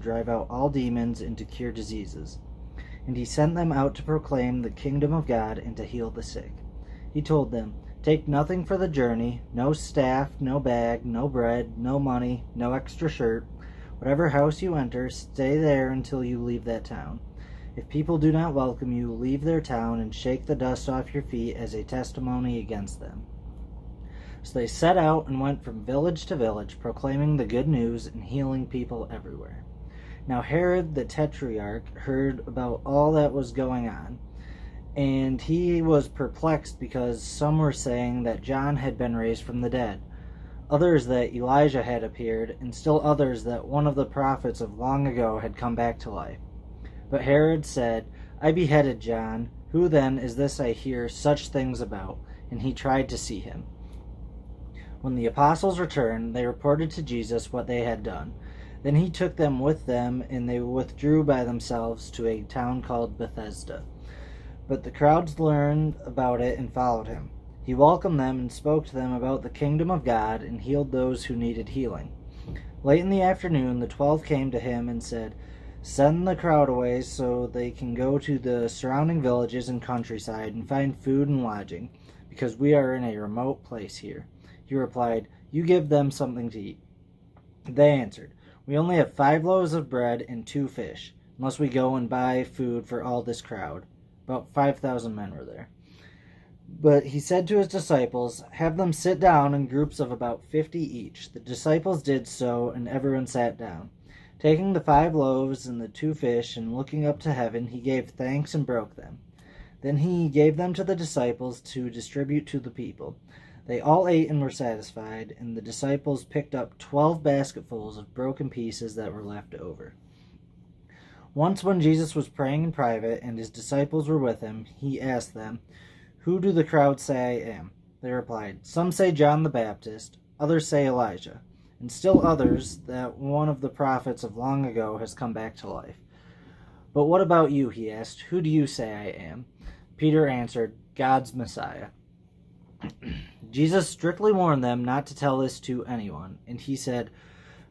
drive out all demons and to cure diseases. And he sent them out to proclaim the kingdom of God and to heal the sick. He told them, "Take nothing for the journey, no staff, no bag, no bread, no money, no extra shirt. Whatever house you enter, stay there until you leave that town. If people do not welcome you, leave their town and shake the dust off your feet as a testimony against them." So they set out and went from village to village, proclaiming the good news and healing people everywhere. Now Herod the Tetrarch heard about all that was going on, and he was perplexed because some were saying that John had been raised from the dead, others that Elijah had appeared, and still others that one of the prophets of long ago had come back to life. But Herod said, "I beheaded John. Who then is this I hear such things about?" And he tried to see him. When the apostles returned, they reported to Jesus what they had done. Then he took them with them, and they withdrew by themselves to a town called Bethesda. But the crowds learned about it and followed him. He welcomed them and spoke to them about the kingdom of God and healed those who needed healing. Late in the afternoon, the 12 came to him and said, "Send the crowd away so they can go to the surrounding villages and countryside and find food and lodging, because we are in a remote place here." He replied, "You give them something to eat." They answered, "We only have 5 loaves of bread and 2 fish, unless we go and buy food for all this crowd." About 5,000 men were there. But he said to his disciples, "Have them sit down in groups of about 50 each." The disciples did so, and everyone sat down. Taking the 5 loaves and the 2 fish, and looking up to heaven, he gave thanks and broke them. Then he gave them to the disciples to distribute to the people. They all ate and were satisfied, and the disciples picked up 12 basketfuls of broken pieces that were left over. Once when Jesus was praying in private and his disciples were with him, he asked them, "Who do the crowd say I am?" They replied, "Some say John the Baptist, others say Elijah, and still others that one of the prophets of long ago has come back to life." "But what about you?" he asked. "Who do you say I am?" Peter answered, "God's Messiah." Jesus strictly warned them not to tell this to anyone, and he said,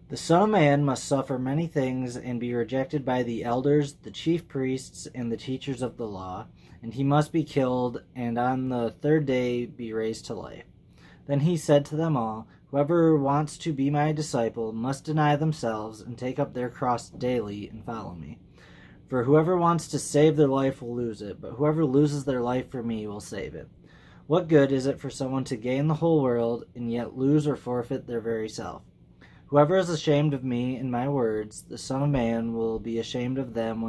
"The Son of Man must suffer many things and be rejected by the elders, the chief priests, and the teachers of the law, and he must be killed, and on the 3rd day be raised to life." Then he said to them all, "Whoever wants to be my disciple must deny themselves and take up their cross daily and follow me. For whoever wants to save their life will lose it, but whoever loses their life for me will save it. What good is it for someone to gain the whole world and yet lose or forfeit their very self? Whoever is ashamed of me and my words, the Son of Man will be ashamed of them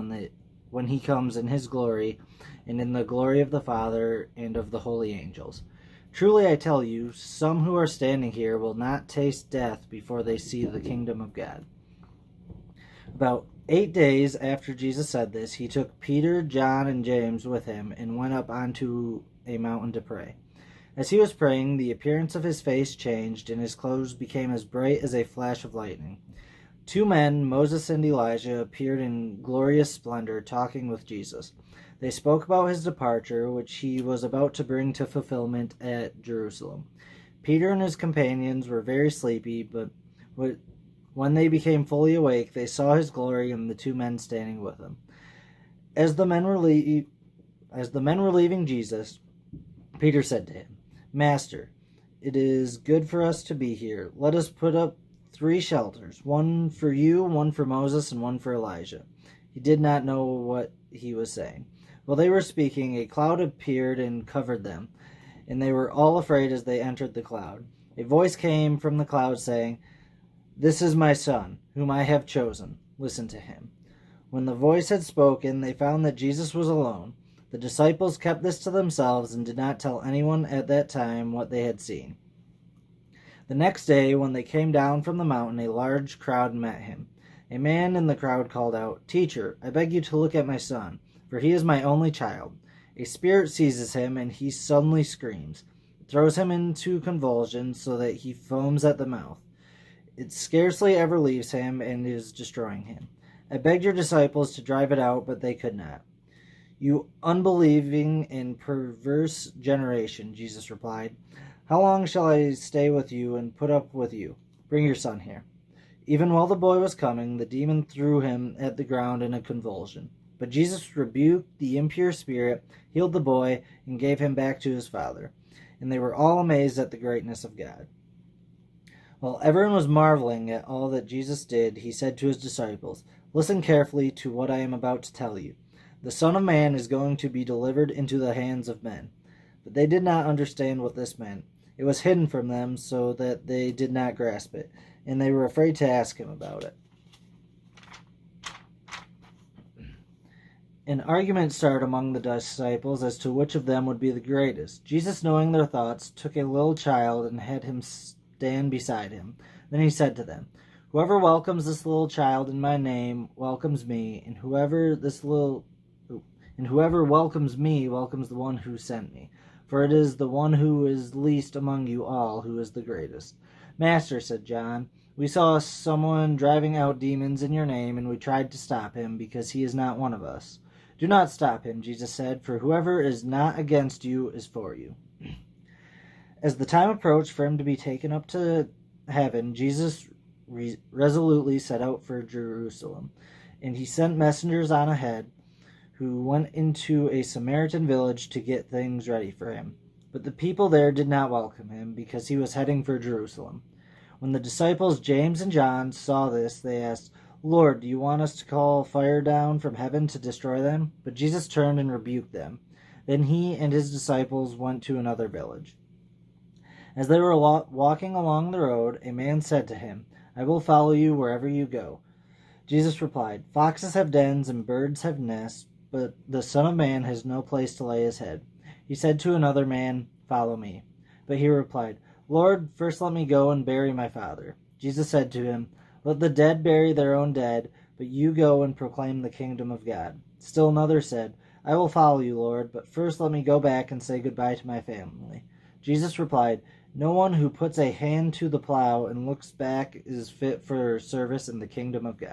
when he comes in his glory and in the glory of the Father and of the holy angels. Truly I tell you, some who are standing here will not taste death before they see the kingdom of God." About 8 days after Jesus said this, he took Peter, John, and James with him and went up onto a mountain to pray. As he was praying, the appearance of his face changed, and his clothes became as bright as a flash of lightning. 2 men, Moses and Elijah, appeared in glorious splendor, talking with Jesus. They spoke about his departure, which he was about to bring to fulfillment at Jerusalem. Peter and his companions were very sleepy, but when they became fully awake, they saw his glory and the 2 men standing with him. As the men were leaving Jesus, Peter said to him, "Master, it is good for us to be here. Let us put up 3 shelters, one for you, one for Moses, and one for Elijah." He did not know what he was saying. While they were speaking, a cloud appeared and covered them, and they were all afraid as they entered the cloud. A voice came from the cloud saying, "This is my son, whom I have chosen. Listen to him." When the voice had spoken, they found that Jesus was alone. The disciples kept this to themselves and did not tell anyone at that time what they had seen. The next day, when they came down from the mountain, a large crowd met him. A man in the crowd called out, "Teacher, I beg you to look at my son, for he is my only child. A spirit seizes him, and he suddenly screams. It throws him into convulsions so that he foams at the mouth. It scarcely ever leaves him and is destroying him. I begged your disciples to drive it out, but they could not." "You unbelieving and perverse generation," Jesus replied, "how long shall I stay with you and put up with you? Bring your son here." Even while the boy was coming, the demon threw him at the ground in a convulsion. But Jesus rebuked the impure spirit, healed the boy, and gave him back to his father. And they were all amazed at the greatness of God. While everyone was marveling at all that Jesus did, he said to his disciples, "Listen carefully to what I am about to tell you. The Son of Man is going to be delivered into the hands of men." But they did not understand what this meant. It was hidden from them so that they did not grasp it, and they were afraid to ask him about it. An argument started among the disciples as to which of them would be the greatest. Jesus, knowing their thoughts, took a little child and had him stand beside him. Then he said to them, "Whoever welcomes this little child in my name welcomes me, and whoever welcomes me welcomes the one who sent me. For it is the one who is least among you all who is the greatest." "Master," said John, "we saw someone driving out demons in your name, and we tried to stop him because he is not one of us." "Do not stop him," Jesus said, "for whoever is not against you is for you." As the time approached for him to be taken up to heaven, Jesus resolutely set out for Jerusalem, and he sent messengers on ahead who went into a Samaritan village to get things ready for him. But the people there did not welcome him because he was heading for Jerusalem. When the disciples James and John saw this, they asked, "Lord, do you want us to call fire down from heaven to destroy them?" But Jesus turned and rebuked them. Then he and his disciples went to another village. As they were walking along the road, a man said to him, "I will follow you wherever you go." Jesus replied, "Foxes have dens and birds have nests, but the Son of Man has no place to lay his head." He said to another man, "Follow me." But he replied, "Lord, first let me go and bury my father." Jesus said to him, "Let the dead bury their own dead, but you go and proclaim the kingdom of God." Still another said, "I will follow you, Lord, but first let me go back and say goodbye to my family." Jesus replied, "No one who puts a hand to the plow and looks back is fit for service in the kingdom of God."